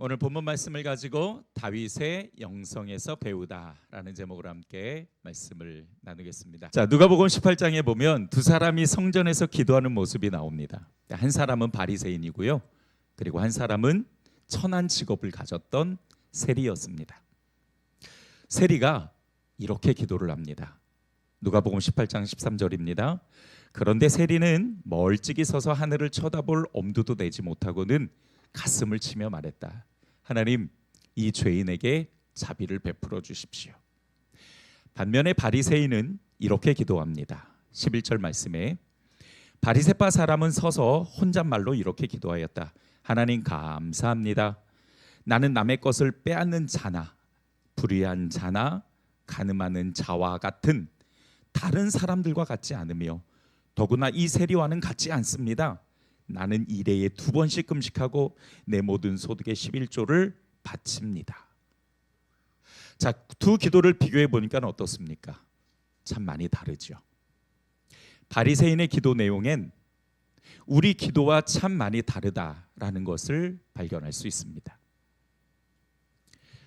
오늘 본문 말씀을 가지고 다윗의 영성에서 배우다라는 제목으로 함께 말씀을 나누겠습니다. 자, 누가복음 18장에 보면 두 사람이 성전에서 기도하는 모습이 나옵니다. 한 사람은 바리새인이고요. 그리고 한 사람은 천한 직업을 가졌던 세리였습니다. 세리가 이렇게 기도를 합니다. 누가복음 18장 13절입니다. 그런데 세리는 멀찍이 서서 하늘을 쳐다볼 엄두도 내지 못하고는 가슴을 치며 말했다. 하나님, 이 죄인에게 자비를 베풀어 주십시오. 반면에 바리새인은 이렇게 기도합니다. 11절 말씀에 바리새파 사람은 서서 혼잣말로 이렇게 기도하였다. 하나님 감사합니다. 나는 남의 것을 빼앗는 자나 불의한 자나 간음하는 자와 같은 다른 사람들과 같지 않으며 더구나 이 세리와는 같지 않습니다. 나는 일해에 2번씩 금식하고 내 모든 소득의 11조를 바칩니다. 자, 두 기도를 비교해 보니까 어떻습니까? 참 많이 다르죠. 바리새인의 기도 내용엔 우리 기도와 참 많이 다르다라는 것을 발견할 수 있습니다.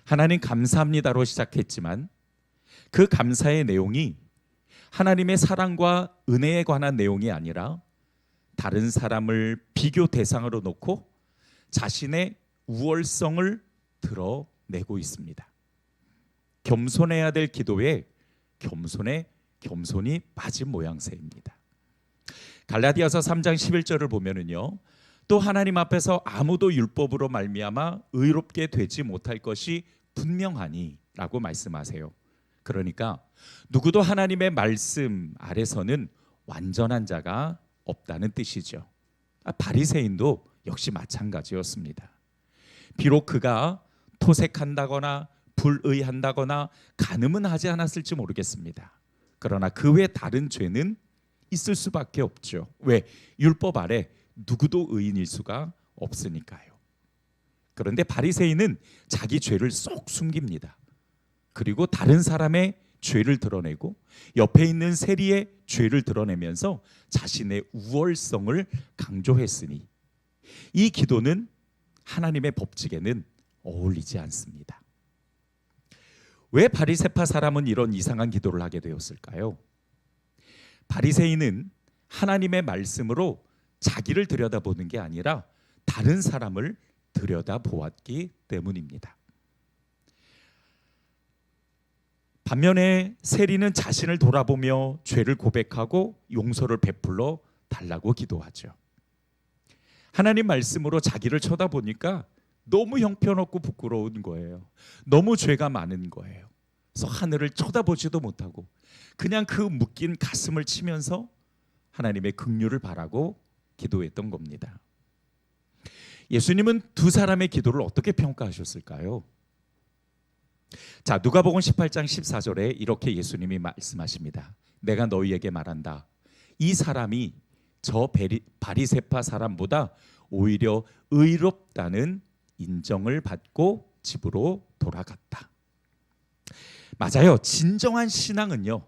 하나님 감사합니다로 시작했지만 그 감사의 내용이 하나님의 사랑과 은혜에 관한 내용이 아니라 다른 사람을 비교 대상으로 놓고 자신의 우월성을 드러내고 있습니다. 겸손해야 될 기도에 겸손이 빠진 모양새입니다. 갈라디아서 3장 11절을 보면은요, 또 하나님 앞에서 아무도 율법으로 말미암아 의롭게 되지 못할 것이 분명하니라고 말씀하세요. 그러니까 누구도 하나님의 말씀 아래서는 완전한 자가 없다는 뜻이죠. 바리새인도 역시 마찬가지였습니다. 비록 그가 토색한다거나 불의한다거나 간음은 하지 않았을지 모르겠습니다. 그러나 그 외 다른 죄는 있을 수밖에 없죠. 왜? 율법 아래 누구도 의인일 수가 없으니까요. 그런데 바리새인은 자기 죄를 쏙 숨깁니다. 그리고 다른 사람의 죄를 드러내고 옆에 있는 세리의 죄를 드러내면서 자신의 우월성을 강조했으니 이 기도는 하나님의 법칙에는 어울리지 않습니다. 왜 바리새파 사람은 이런 이상한 기도를 하게 되었을까요? 바리새인은 하나님의 말씀으로 자기를 들여다보는 게 아니라 다른 사람을 들여다보았기 때문입니다. 반면에 세리는 자신을 돌아보며 죄를 고백하고 용서를 베풀어 달라고 기도하죠. 하나님 말씀으로 자기를 쳐다보니까 너무 형편없고 부끄러운 거예요. 너무 죄가 많은 거예요. 그래서 하늘을 쳐다보지도 못하고 그냥 그 묶인 가슴을 치면서 하나님의 긍휼을 바라고 기도했던 겁니다. 예수님은 두 사람의 기도를 어떻게 평가하셨을까요? 자, 누가복음 18장 14절에 이렇게 예수님이 말씀하십니다. 내가 너희에게 말한다. 이 사람이 저 바리새파 사람보다 오히려 의롭다는 인정을 받고 집으로 돌아갔다. 맞아요. 진정한 신앙은요,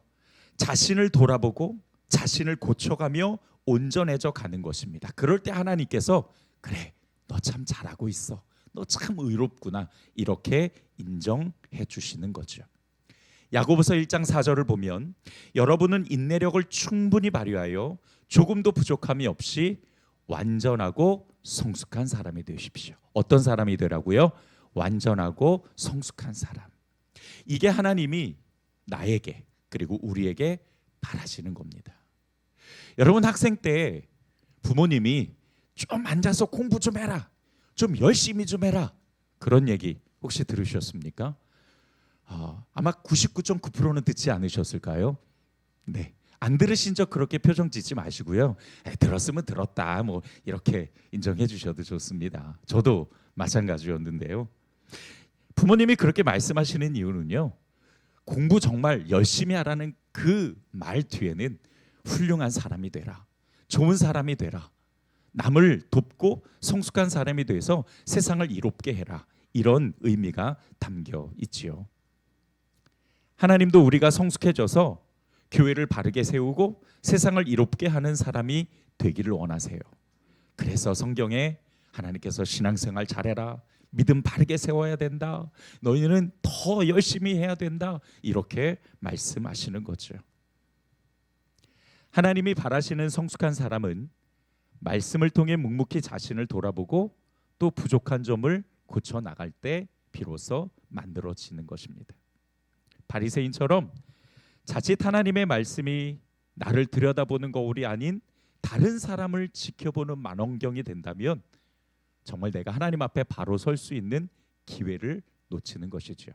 자신을 돌아보고 자신을 고쳐가며 온전해져 가는 것입니다. 그럴 때 하나님께서 그래, 너 참 잘하고 있어. 너 참 의롭구나. 이렇게 인정해 주시는 거죠. 야고보서 1장 4절을 보면 여러분은 인내력을 충분히 발휘하여 조금도 부족함이 없이 완전하고 성숙한 사람이 되십시오. 어떤 사람이 되라고요? 완전하고 성숙한 사람. 이게 하나님이 나에게 그리고 우리에게 바라시는 겁니다. 여러분, 학생 때 부모님이 좀 앉아서 공부 좀 해라, 좀 열심히 좀 해라, 그런 얘기 혹시 들으셨습니까? 아마 99.9%는 듣지 않으셨을까요? 네, 안 들으신 적 그렇게 표정 짓지 마시고요. 들었으면 들었다, 뭐 이렇게 인정해 주셔도 좋습니다. 저도 마찬가지였는데요. 부모님이 그렇게 말씀하시는 이유는요, 공부 정말 열심히 하라는 그 말 뒤에는 훌륭한 사람이 되라, 좋은 사람이 되라, 남을 돕고 성숙한 사람이 돼서 세상을 이롭게 해라, 이런 의미가 담겨 있지요. 하나님도 우리가 성숙해져서 교회를 바르게 세우고 세상을 이롭게 하는 사람이 되기를 원하세요. 그래서 성경에 하나님께서 신앙생활 잘해라, 믿음 바르게 세워야 된다. 너희는 더 열심히 해야 된다. 이렇게 말씀하시는 거죠. 하나님이 바라시는 성숙한 사람은 말씀을 통해 묵묵히 자신을 돌아보고 또 부족한 점을 고쳐 나갈 때 비로소 만들어지는 것입니다. 바리새인처럼 자칫 하나님의 말씀이 나를 들여다보는 거울이 아닌 다른 사람을 지켜보는 만원경이 된다면 정말 내가 하나님 앞에 바로 설 수 있는 기회를 놓치는 것이죠.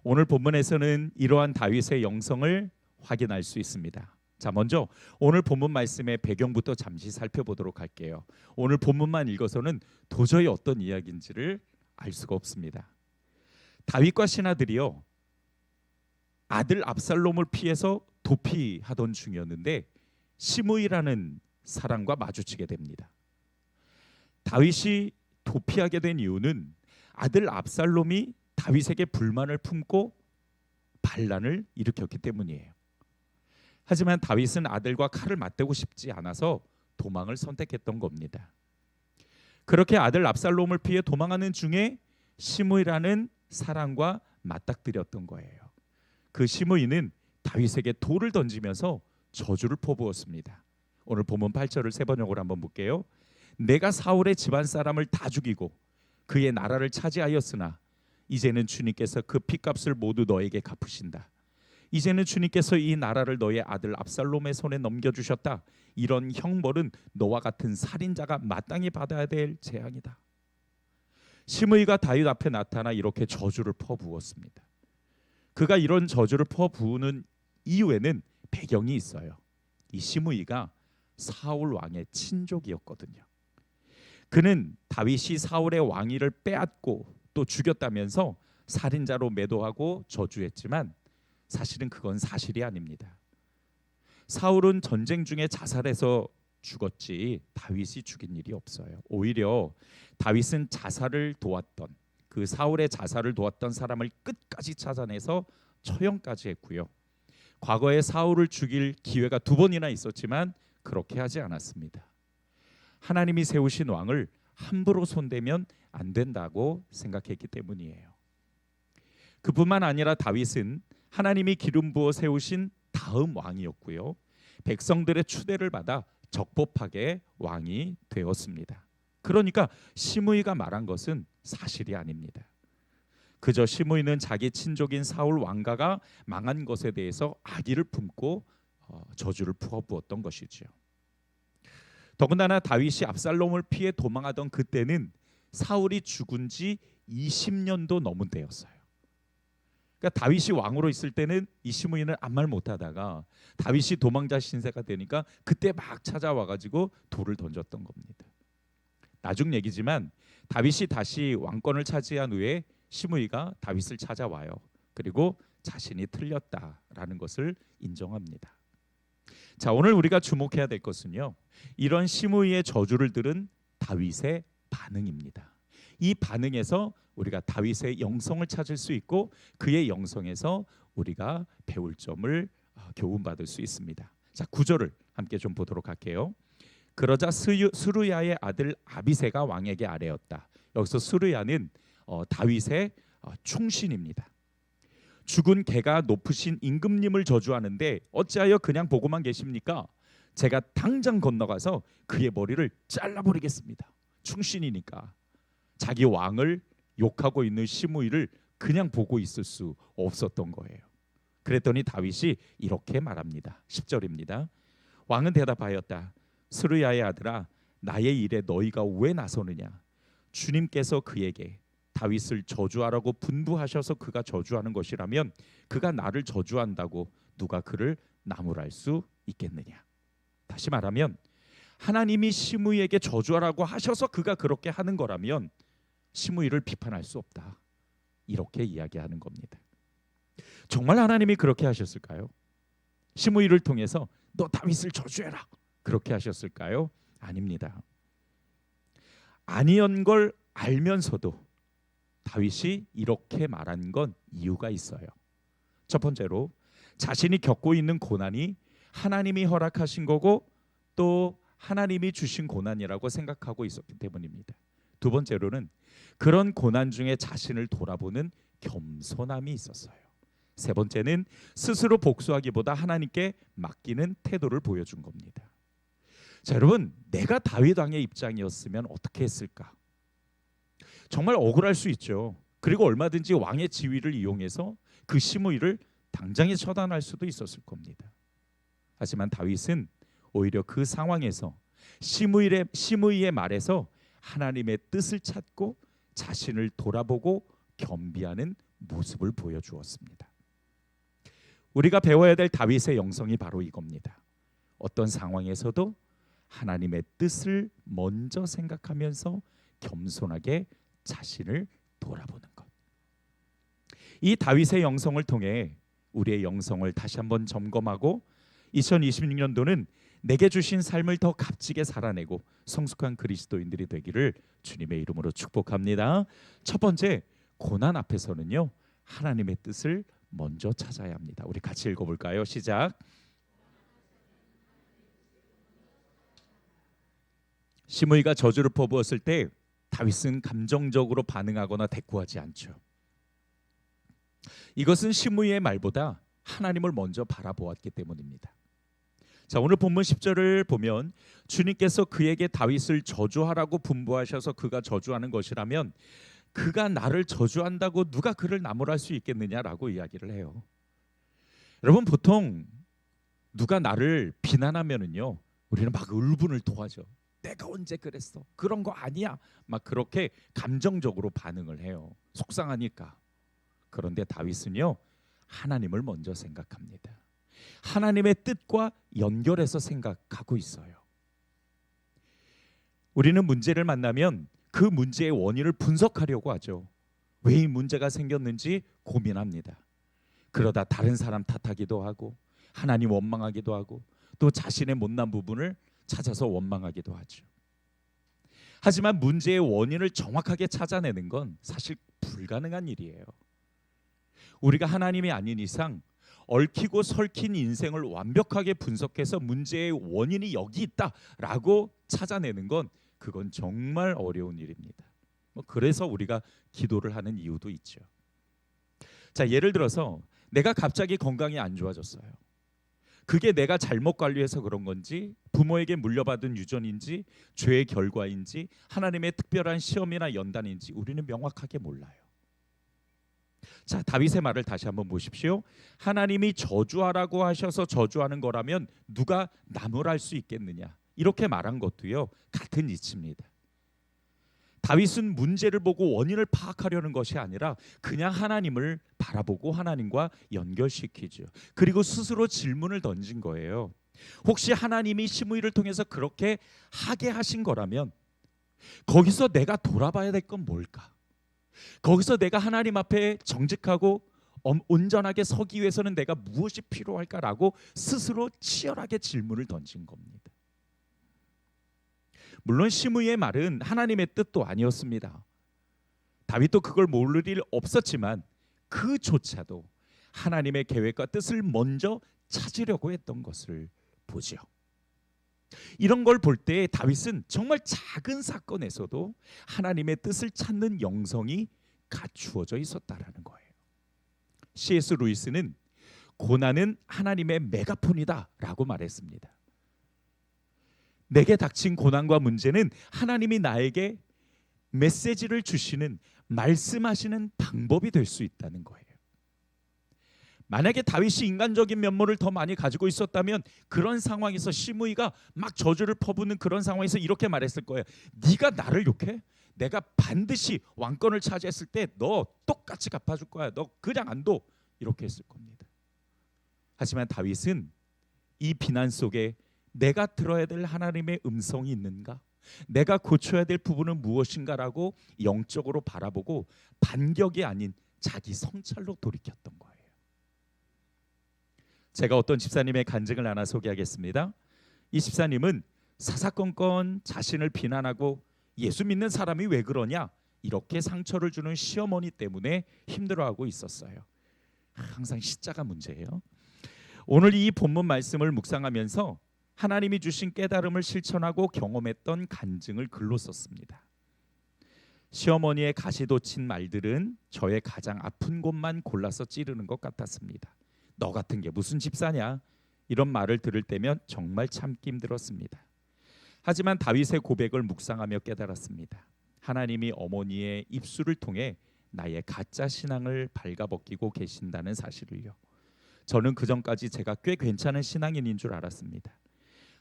오늘 본문에서는 이러한 다윗의 영성을 확인할 수 있습니다. 자, 먼저 오늘 본문 말씀의 배경부터 잠시 살펴보도록 할게요. 오늘 본문만 읽어서는 도저히 어떤 이야기인지를 알 수가 없습니다. 다윗과 신하들이요, 아들 압살롬을 피해서 도피하던 중이었는데 시므이라는 사람과 마주치게 됩니다. 다윗이 도피하게 된 이유는 아들 압살롬이 다윗에게 불만을 품고 반란을 일으켰기 때문이에요. 하지만 다윗은 아들과 칼을 맞대고 싶지 않아서 도망을 선택했던 겁니다. 그렇게 아들 압살롬을 피해 도망하는 중에 시므이라는 사람과 맞닥뜨렸던 거예요. 그 시므이는 다윗에게 돌을 던지면서 저주를 퍼부었습니다. 오늘 본문 8절을 세 번역으로 한번 볼게요. 내가 사울의 집안 사람을 다 죽이고 그의 나라를 차지하였으나 이제는 주님께서 그 핏값을 모두 너에게 갚으신다. 이제는 주님께서 이 나라를 너의 아들 압살롬의 손에 넘겨주셨다. 이런 형벌은 너와 같은 살인자가 마땅히 받아야 될 재앙이다. 시므이가 다윗 앞에 나타나 이렇게 저주를 퍼부었습니다. 그가 이런 저주를 퍼부으는 이유에는 배경이 있어요. 이 시므이가 사울 왕의 친족이었거든요. 그는 다윗이 사울의 왕위를 빼앗고 또 죽였다면서 살인자로 매도하고 저주했지만 사실은 그건 사실이 아닙니다. 사울은 전쟁 중에 자살해서 죽었지 다윗이 죽인 일이 없어요. 오히려 다윗은 자살을 도왔던, 그 사울의 자살을 도왔던 사람을 끝까지 찾아내서 처형까지 했고요. 과거에 사울을 죽일 기회가 2번이나 있었지만 그렇게 하지 않았습니다. 하나님이 세우신 왕을 함부로 손대면 안 된다고 생각했기 때문이에요. 그뿐만 아니라 다윗은 하나님이 기름 부어 세우신 다음 왕이었고요. 백성들의 추대를 받아 적법하게 왕이 되었습니다. 그러니까 시므이가 말한 것은 사실이 아닙니다. 그저 시므이는 자기 친족인 사울 왕가가 망한 것에 대해서 악의를 품고 저주를 퍼부었던 것이죠. 더군다나 다윗이 압살롬을 피해 도망하던 그때는 사울이 죽은 지 20년도 넘은 때였어요. 그러니까 다윗이 왕으로 있을 때는 이 시므이는 아무 말 못하다가 다윗이 도망자 신세가 되니까 그때 막 찾아와가지고 돌을 던졌던 겁니다. 나중 얘기지만 다윗이 다시 왕권을 차지한 후에 시므이가 다윗을 찾아와요. 그리고 자신이 틀렸다라는 것을 인정합니다. 자, 오늘 우리가 주목해야 될 것은요, 이런 시므이의 저주를 들은 다윗의 반응입니다. 이 반응에서 우리가 다윗의 영성을 찾을 수 있고 그의 영성에서 우리가 배울 점을 교훈받을 수 있습니다. 자, 9절을 함께 좀 보도록 할게요. 그러자 스루야의 아들 아비새가 왕에게 아뢰었다. 여기서 스루야는 다윗의 충신입니다. 죽은 개가 높으신 임금님을 저주하는데 어찌하여 그냥 보고만 계십니까? 제가 당장 건너가서 그의 머리를 잘라버리겠습니다. 충신이니까 자기 왕을 욕하고 있는 시므이를 그냥 보고 있을 수 없었던 거예요. 그랬더니 다윗이 이렇게 말합니다. 10절입니다. 왕은 대답하였다. 스루야의 아들아, 나의 일에 너희가 왜 나서느냐? 주님께서 그에게 다윗을 저주하라고 분부하셔서 그가 저주하는 것이라면 그가 나를 저주한다고 누가 그를 나무랄 수 있겠느냐? 다시 말하면 하나님이 시므이에게 저주하라고 하셔서 그가 그렇게 하는 거라면 시므이를 비판할 수 없다. 이렇게 이야기하는 겁니다. 정말 하나님이 그렇게 하셨을까요? 시므이를 통해서 너 다윗을 저주해라. 그렇게 하셨을까요? 아닙니다. 아니한 걸 알면서도 다윗이 이렇게 말한 건 이유가 있어요. 첫 번째로 자신이 겪고 있는 고난이 하나님이 허락하신 거고 또 하나님이 주신 고난이라고 생각하고 있었기 때문입니다. 두 번째로는 그런 고난 중에 자신을 돌아보는 겸손함이 있었어요. 세 번째는 스스로 복수하기보다 하나님께 맡기는 태도를 보여준 겁니다. 자, 여러분, 내가 다윗 왕의 입장이었으면 어떻게 했을까? 정말 억울할 수 있죠. 그리고 얼마든지 왕의 지위를 이용해서 그 시므이를 당장에 처단할 수도 있었을 겁니다. 하지만 다윗은 오히려 그 상황에서 시므이의 말에서 하나님의 뜻을 찾고 자신을 돌아보고 겸비하는 모습을 보여주었습니다. 우리가 배워야 될 다윗의 영성이 바로 이겁니다. 어떤 상황에서도 하나님의 뜻을 먼저 생각하면서 겸손하게 자신을 돌아보는 것. 이 다윗의 영성을 통해 우리의 영성을 다시 한번 점검하고 2026년도는 내게 주신 삶을 더 값지게 살아내고 성숙한 그리스도인들이 되기를 주님의 이름으로 축복합니다. 첫 번째, 고난 앞에서는요, 하나님의 뜻을 먼저 찾아야 합니다. 우리 같이 읽어볼까요? 시작. 시므이가 저주를 퍼부었을 때 다윗은 감정적으로 반응하거나 대꾸하지 않죠. 이것은 시므이의 말보다 하나님을 먼저 바라보았기 때문입니다. 자, 오늘 본문 10절을 보면 주님께서 그에게 다윗을 저주하라고 분부하셔서 그가 저주하는 것이라면 그가 나를 저주한다고 누가 그를 나무랄 수 있겠느냐라고 이야기를 해요. 여러분, 보통 누가 나를 비난하면은요, 우리는 막 울분을 토하죠. 내가 언제 그랬어? 그런 거 아니야. 막 그렇게 감정적으로 반응을 해요. 속상하니까. 그런데 다윗은요, 하나님을 먼저 생각합니다. 하나님의 뜻과 연결해서 생각하고 있어요. 우리는 문제를 만나면 그 문제의 원인을 분석하려고 하죠. 왜 이 문제가 생겼는지 고민합니다. 그러다 다른 사람 탓하기도 하고 하나님 원망하기도 하고 또 자신의 못난 부분을 찾아서 원망하기도 하죠. 하지만 문제의 원인을 정확하게 찾아내는 건 사실 불가능한 일이에요. 우리가 하나님이 아닌 이상 얽히고 설킨 인생을 완벽하게 분석해서 문제의 원인이 여기 있다라고 찾아내는 건 그건 정말 어려운 일입니다. 그래서 우리가 기도를 하는 이유도 있죠. 자, 예를 들어서 내가 갑자기 건강이 안 좋아졌어요. 그게 내가 잘못 관리해서 그런 건지, 부모에게 물려받은 유전인지, 죄의 결과인지, 하나님의 특별한 시험이나 연단인지 우리는 명확하게 몰라요. 자, 다윗의 말을 다시 한번 보십시오. 하나님이 저주하라고 하셔서 저주하는 거라면 누가 나무랄 수 있겠느냐, 이렇게 말한 것도요, 같은 이치입니다. 다윗은 문제를 보고 원인을 파악하려는 것이 아니라 그냥 하나님을 바라보고 하나님과 연결시키죠. 그리고 스스로 질문을 던진 거예요. 혹시 하나님이 시므이를 통해서 그렇게 하게 하신 거라면 거기서 내가 돌아봐야 될 건 뭘까? 거기서 내가 하나님 앞에 정직하고 온전하게 서기 위해서는 내가 무엇이 필요할까라고 스스로 치열하게 질문을 던진 겁니다. 물론 시므이의 말은 하나님의 뜻도 아니었습니다. 다윗도 그걸 모를 일 없었지만 그조차도 하나님의 계획과 뜻을 먼저 찾으려고 했던 것을 보죠. 이런 걸 볼 때 다윗은 정말 작은 사건에서도 하나님의 뜻을 찾는 영성이 갖추어져 있었다라는 거예요. C.S. 루이스는 고난은 하나님의 메가폰이다라고 말했습니다. 내게 닥친 고난과 문제는 하나님이 나에게 메시지를 주시는, 말씀하시는 방법이 될 수 있다는 거예요. 만약에 다윗이 인간적인 면모를 더 많이 가지고 있었다면 그런 상황에서 시므이가 막 저주를 퍼붓는 그런 상황에서 이렇게 말했을 거예요. 네가 나를 욕해? 내가 반드시 왕권을 차지했을 때 너 똑같이 갚아줄 거야. 너 그냥 안 둬. 이렇게 했을 겁니다. 하지만 다윗은 이 비난 속에 내가 들어야 될 하나님의 음성이 있는가? 내가 고쳐야 될 부분은 무엇인가라고 영적으로 바라보고 반격이 아닌 자기 성찰로 돌이켰던 거예요. 제가 어떤 집사님의 간증을 하나 소개하겠습니다. 이 집사님은 사사건건 자신을 비난하고 예수 믿는 사람이 왜 그러냐, 이렇게 상처를 주는 시어머니 때문에 힘들어하고 있었어요. 항상 시자가 문제예요. 오늘 이 본문 말씀을 묵상하면서 하나님이 주신 깨달음을 실천하고 경험했던 간증을 글로 썼습니다. 시어머니의 가시돋친 말들은 저의 가장 아픈 곳만 골라서 찌르는 것 같았습니다. 너 같은 게 무슨 집사냐? 이런 말을 들을 때면 정말 참기 힘들었습니다. 하지만 다윗의 고백을 묵상하며 깨달았습니다. 하나님이 어머니의 입술을 통해 나의 가짜 신앙을 발가벗기고 계신다는 사실을요. 저는 그전까지 제가 꽤 괜찮은 신앙인인 줄 알았습니다.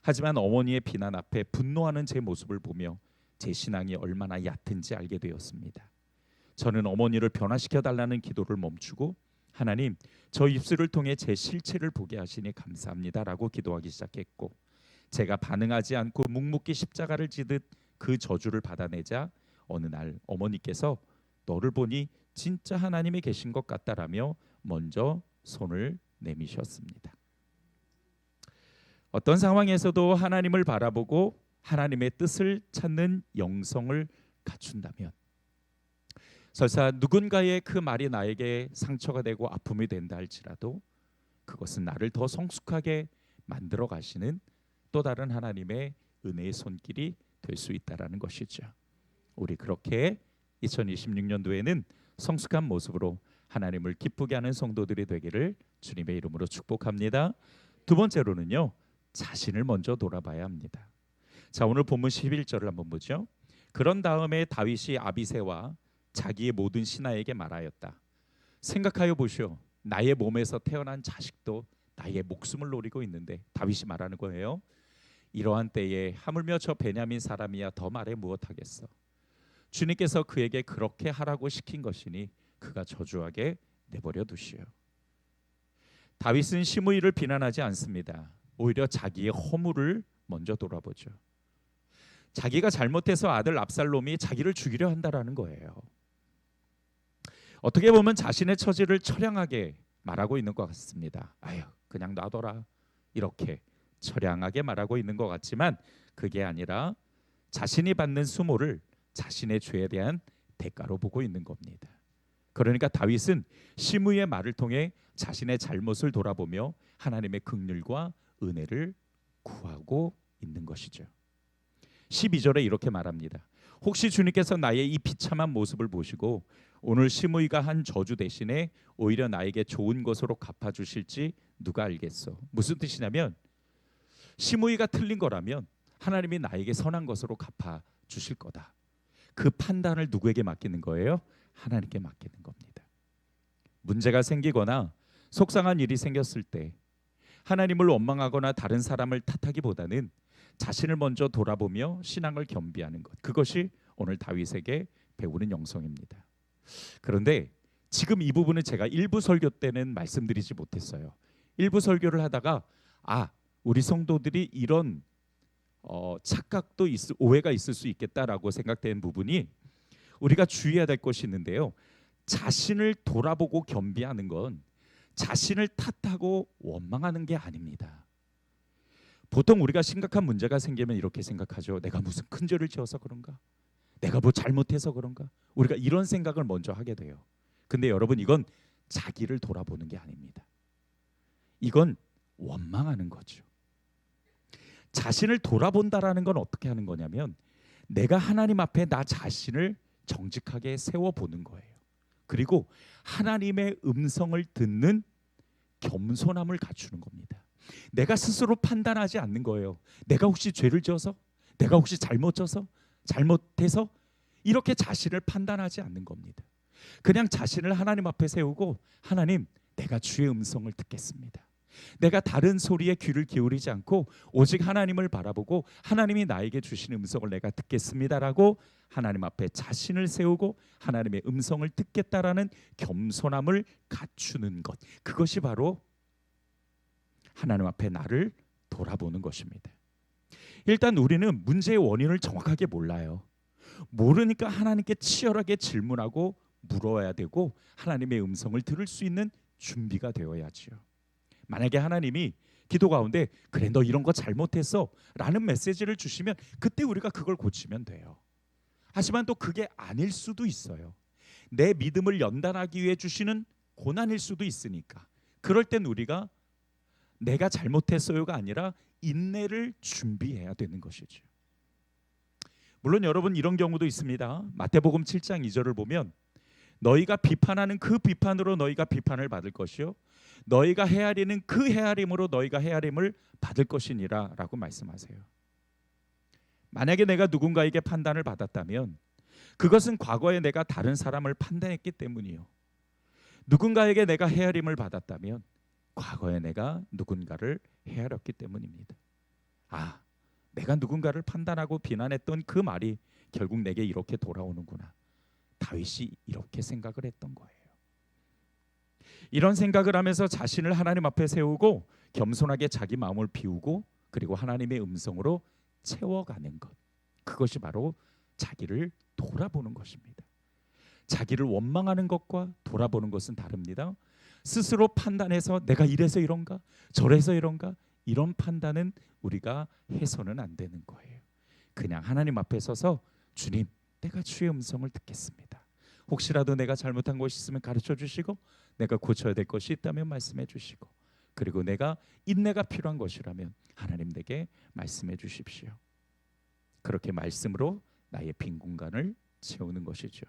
하지만 어머니의 비난 앞에 분노하는 제 모습을 보며 제 신앙이 얼마나 얕은지 알게 되었습니다. 저는 어머니를 변화시켜 달라는 기도를 멈추고 하나님, 저 입술을 통해 제 실체를 보게 하시니 감사합니다라고 기도하기 시작했고, 제가 반응하지 않고 묵묵히 십자가를 지듯 그 저주를 받아내자 어느 날 어머니께서 너를 보니 진짜 하나님이 계신 것 같다라며 먼저 손을 내미셨습니다. 어떤 상황에서도 하나님을 바라보고 하나님의 뜻을 찾는 영성을 갖춘다면, 설사 누군가의 그 말이 나에게 상처가 되고 아픔이 된다 할지라도 그것은 나를 더 성숙하게 만들어 가시는 또 다른 하나님의 은혜의 손길이 될 수 있다라는 것이죠. 우리 그렇게 2026년도에는 성숙한 모습으로 하나님을 기쁘게 하는 성도들이 되기를 주님의 이름으로 축복합니다. 두 번째로는요, 자신을 먼저 돌아봐야 합니다. 자, 오늘 본문 11절을 한번 보죠. 그런 다음에 다윗이 아비새와 자기의 모든 신하에게 말하였다. 생각하여 보시오. 나의 몸에서 태어난 자식도 나의 목숨을 노리고 있는데, 다윗이 말하는 거예요. 이러한 때에 하물며 저 베냐민 사람이야 더 말해 무엇하겠어. 주님께서 그에게 그렇게 하라고 시킨 것이니 그가 저주하게 내버려 두시오. 다윗은 시므이를 비난하지 않습니다. 오히려 자기의 허물을 먼저 돌아보죠. 자기가 잘못해서 아들 압살롬이 자기를 죽이려 한다라는 거예요. 어떻게 보면 자신의 처지를 처량하게 말하고 있는 것 같습니다. 아유, 그냥 놔둬라, 이렇게 처량하게 말하고 있는 것 같지만 그게 아니라 자신이 받는 수모를 자신의 죄에 대한 대가로 보고 있는 겁니다. 그러니까 다윗은 시므이의 말을 통해 자신의 잘못을 돌아보며 하나님의 긍휼과 은혜를 구하고 있는 것이죠. 12절에 이렇게 말합니다. 혹시 주님께서 나의 이 비참한 모습을 보시고 오늘 시므이가 한 저주 대신에 오히려 나에게 좋은 것으로 갚아주실지 누가 알겠어. 무슨 뜻이냐면 시므이가 틀린 거라면 하나님이 나에게 선한 것으로 갚아주실 거다. 그 판단을 누구에게 맡기는 거예요? 하나님께 맡기는 겁니다. 문제가 생기거나 속상한 일이 생겼을 때 하나님을 원망하거나 다른 사람을 탓하기보다는 자신을 먼저 돌아보며 신앙을 겸비하는 것, 그것이 오늘 다윗에게 배우는 영성입니다. 그런데 지금 이 부분은 제가 일부 설교 때는 말씀드리지 못했어요. 일부 설교를 하다가 우리 성도들이 이런 착각도 오해가 있을 수 있겠다라고 생각되는 부분이, 우리가 주의해야 될 것이 있는데요. 자신을 돌아보고 겸비하는 건 자신을 탓하고 원망하는 게 아닙니다. 보통 우리가 심각한 문제가 생기면 이렇게 생각하죠. 내가 무슨 큰 죄를 지어서 그런가? 내가 뭐 잘못해서 그런가? 우리가 이런 생각을 먼저 하게 돼요. 근데 여러분, 이건 자기를 돌아보는 게 아닙니다. 이건 원망하는 거죠. 자신을 돌아본다라는 건 어떻게 하는 거냐면 내가 하나님 앞에 나 자신을 정직하게 세워보는 거예요. 그리고 하나님의 음성을 듣는 겸손함을 갖추는 겁니다. 내가 스스로 판단하지 않는 거예요. 내가 혹시 죄를 지어서, 내가 혹시 잘못해서 이렇게 자신을 판단하지 않는 겁니다. 그냥 자신을 하나님 앞에 세우고, 하나님, 내가 주의 음성을 듣겠습니다. 내가 다른 소리에 귀를 기울이지 않고 오직 하나님을 바라보고 하나님이 나에게 주신 음성을 내가 듣겠습니다라고 하나님 앞에 자신을 세우고 하나님의 음성을 듣겠다라는 겸손함을 갖추는 것, 그것이 바로 하나님 앞에 나를 돌아보는 것입니다. 일단 우리는 문제의 원인을 정확하게 몰라요. 모르니까 하나님께 치열하게 질문하고 물어야 되고 하나님의 음성을 들을 수 있는 준비가 되어야지요. 만약에 하나님이 기도 가운데 그래 너 이런 거 잘못했어 라는 메시지를 주시면 그때 우리가 그걸 고치면 돼요. 하지만 또 그게 아닐 수도 있어요. 내 믿음을 연단하기 위해 주시는 고난일 수도 있으니까 그럴 땐 우리가 내가 잘못했어요가 아니라 인내를 준비해야 되는 것이죠. 물론 여러분 이런 경우도 있습니다. 마태복음 7장 2절을 보면 너희가 비판하는 그 비판으로 너희가 비판을 받을 것이요 너희가 헤아리는 그 헤아림으로 너희가 헤아림을 받을 것이니라 라고 말씀하세요. 만약에 내가 누군가에게 판단을 받았다면 그것은 과거에 내가 다른 사람을 판단했기 때문이요. 누군가에게 내가 헤아림을 받았다면 과거에 내가 누군가를 헤아렸기 때문입니다. 아, 내가 누군가를 판단하고 비난했던 그 말이 결국 내게 이렇게 돌아오는구나. 다윗이 이렇게 생각을 했던 거예요. 이런 생각을 하면서 자신을 하나님 앞에 세우고 겸손하게 자기 마음을 비우고 그리고 하나님의 음성으로 채워가는 것, 그것이 바로 자기를 돌아보는 것입니다. 자기를 원망하는 것과 돌아보는 것은 다릅니다. 스스로 판단해서 내가 이래서 이런가 저래서 이런가 이런 판단은 우리가 해서는 안 되는 거예요. 그냥 하나님 앞에 서서 주님, 내가 주의 음성을 듣겠습니다. 혹시라도 내가 잘못한 것이 있으면 가르쳐 주시고 내가 고쳐야 될 것이 있다면 말씀해 주시고 그리고 내가 인내가 필요한 것이라면 하나님 내게 말씀해 주십시오. 그렇게 말씀으로 나의 빈 공간을 채우는 것이죠.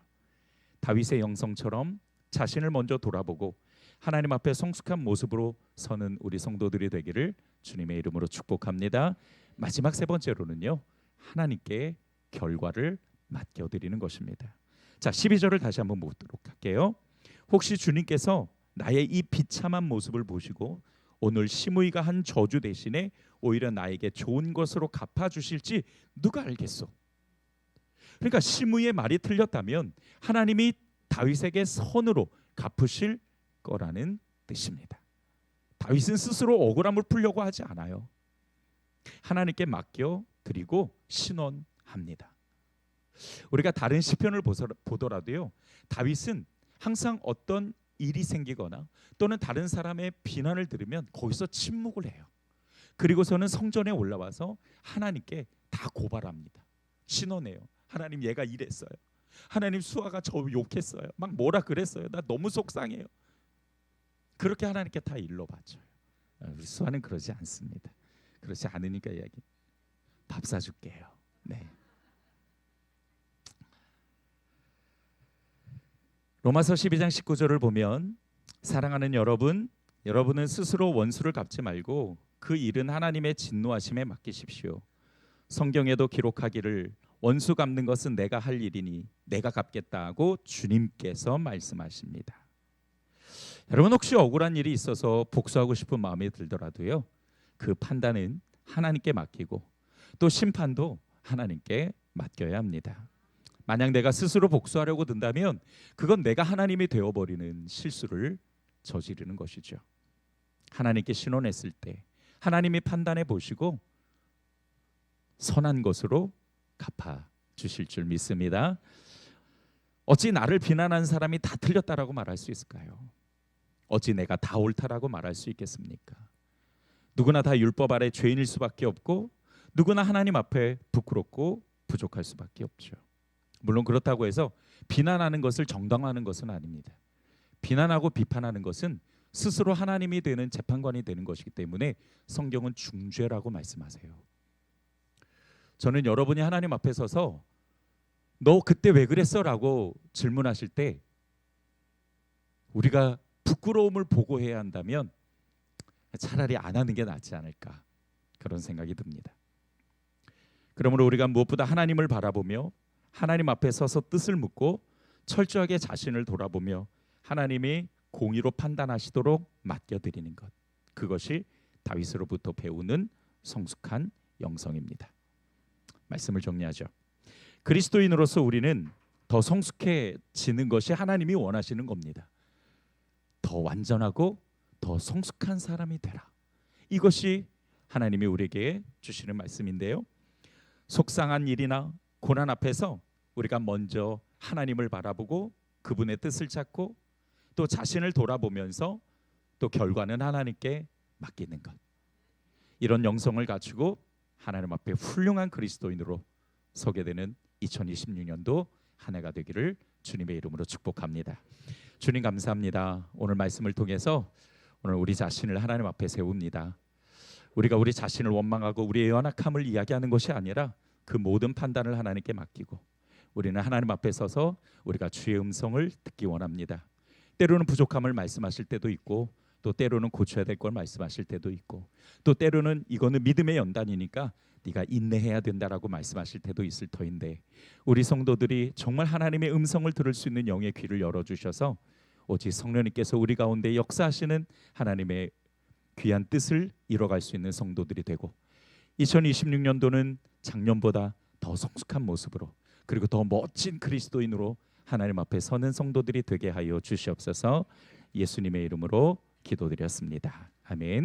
다윗의 영성처럼 자신을 먼저 돌아보고 하나님 앞에 성숙한 모습으로 서는 우리 성도들이 되기를 주님의 이름으로 축복합니다. 마지막 세 번째로는요, 하나님께 결과를 맡겨드리는 것입니다. 자, 12절을 다시 한번 보도록 할게요. 혹시 주님께서 나의 이 비참한 모습을 보시고 오늘 시므이가 한 저주 대신에 오히려 나에게 좋은 것으로 갚아주실지 누가 알겠소? 그러니까 시므이의 말이 틀렸다면 하나님이 다윗에게 선으로 갚으실 거라는 뜻입니다. 다윗은 스스로 억울함을 풀려고 하지 않아요. 하나님께 맡겨드리고 신원합니다. 우리가 다른 시편을 보더라도요, 다윗은 항상 어떤 일이 생기거나 또는 다른 사람의 비난을 들으면 거기서 침묵을 해요. 그리고서는 성전에 올라와서 하나님께 다 고발합니다. 신원해요. 하나님, 얘가 이랬어요. 하나님, 수아가 저 욕했어요. 막 뭐라 그랬어요. 나 너무 속상해요. 그렇게 하나님께 다 일러 바쳐요. 우리 수아는 그러지 않습니다. 그렇지 않으니까 이야기. 밥 사줄게요. 네. 로마서 12장 19절을 보면 사랑하는 여러분, 여러분은 스스로 원수를 갚지 말고 그 일은 하나님의 진노하심에 맡기십시오. 성경에도 기록하기를 원수 갚는 것은 내가 할 일이니 내가 갚겠다고 주님께서 말씀하십니다. 여러분, 혹시 억울한 일이 있어서 복수하고 싶은 마음이 들더라도요, 그 판단은 하나님께 맡기고 또 심판도 하나님께 맡겨야 합니다. 만약 내가 스스로 복수하려고 든다면 그건 내가 하나님이 되어버리는 실수를 저지르는 것이죠. 하나님께 신원했을 때 하나님이 판단해 보시고 선한 것으로 갚아 주실 줄 믿습니다. 어찌 나를 비난한 사람이 다 틀렸다라고 말할 수 있을까요? 어찌 내가 다 옳다라고 말할 수 있겠습니까? 누구나 다 율법 아래 죄인일 수밖에 없고 누구나 하나님 앞에 부끄럽고 부족할 수밖에 없죠. 물론 그렇다고 해서 비난하는 것을 정당화하는 것은 아닙니다. 비난하고 비판하는 것은 스스로 하나님이 되는 재판관이 되는 것이기 때문에 성경은 중죄라고 말씀하세요. 저는 여러분이 하나님 앞에 서서 너 그때 왜 그랬어? 라고 질문하실 때 우리가 부끄러움을 보고해야 한다면 차라리 안 하는 게 낫지 않을까, 그런 생각이 듭니다. 그러므로 우리가 무엇보다 하나님을 바라보며 하나님 앞에 서서 뜻을 묻고 철저하게 자신을 돌아보며 하나님이 공의로 판단하시도록 맡겨드리는 것, 그것이 다윗으로부터 배우는 성숙한 영성입니다. 말씀을 정리하죠. 그리스도인으로서 우리는 더 성숙해지는 것이 하나님이 원하시는 겁니다. 더 완전하고 더 성숙한 사람이 되라. 이것이 하나님이 우리에게 주시는 말씀인데요. 속상한 일이나 고난 앞에서 우리가 먼저 하나님을 바라보고 그분의 뜻을 찾고 또 자신을 돌아보면서 또 결과는 하나님께 맡기는 것, 이런 영성을 갖추고 하나님 앞에 훌륭한 그리스도인으로 서게 되는 2026년도 한 해가 되기를 주님의 이름으로 축복합니다. 주님 감사합니다. 오늘 말씀을 통해서 오늘 우리 자신을 하나님 앞에 세웁니다. 우리가 우리 자신을 원망하고 우리의 연약함을 이야기하는 것이 아니라 그 모든 판단을 하나님께 맡기고 우리는 하나님 앞에 서서 우리가 주의 음성을 듣기 원합니다. 때로는 부족함을 말씀하실 때도 있고 또 때로는 고쳐야 될 걸 말씀하실 때도 있고 또 때로는 이거는 믿음의 연단이니까 네가 인내해야 된다라고 말씀하실 때도 있을 터인데 우리 성도들이 정말 하나님의 음성을 들을 수 있는 영의 귀를 열어주셔서 오직 성령님께서 우리 가운데 역사하시는 하나님의 귀한 뜻을 이뤄갈 수 있는 성도들이 되고 2026년도는 작년보다 더 성숙한 모습으로 그리고 더 멋진 그리스도인으로 하나님 앞에 서는 성도들이 되게 하여 주시옵소서. 예수님의 이름으로 기도드렸습니다. 아멘.